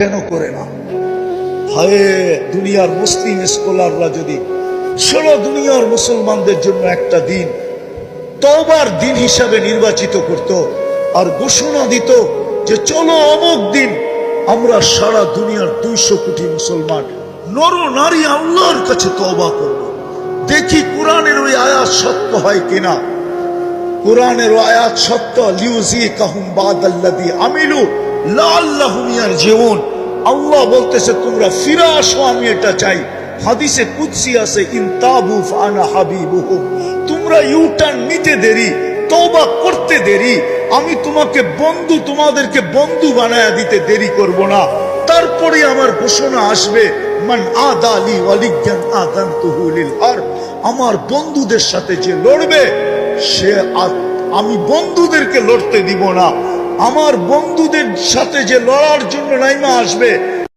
কেন করে না? হায় দুনিয়ার মুসলিম স্কলাররা যদি ষোলো দুনিয়ার মুসলমানদের জন্য একটা দিন তওবার দিন হিসাবে নির্বাচিত করত আর ঘোষণা দিত যে চলো অমুক দিন আমরা সারা দুনিয়ার 200 কোটি মুসলমান নর নারী আল্লাহর কাছে তওবা করব। দেখি কোরআনের ওই আয়াত সত্য হয় কিনা। কোরআনের আয়াত সত্য, লিউযিকাহুম বাদাল্লাযী আমিলু লাআল্লাহুম ইয়ারজিউন। আল্লাহ বলতেছে তোমরা ফিরে আসো, আমি এটা চাই। হাদিসে কুদসি আছে, ইনতাবু ফানা হাবিবুহুম। তোমরা ইউটার্ন নিতে দেরি, তওবা করতে দেরি, আমি তোমাদেরকে বন্ধু বানায়া দিতে দেরি করব না। তারপরে আমার ঘোষণা আসবে, মান আদালি ওয়ালিয়ান আযানতুহু লিল হারব। আমার বন্ধুদের সাথে যে লড়বে সে আমি বন্ধুদেরকে লড়তে দিব না। আমার বন্ধুদের সাথে যে লড়ার জন্য নাইমা আসবে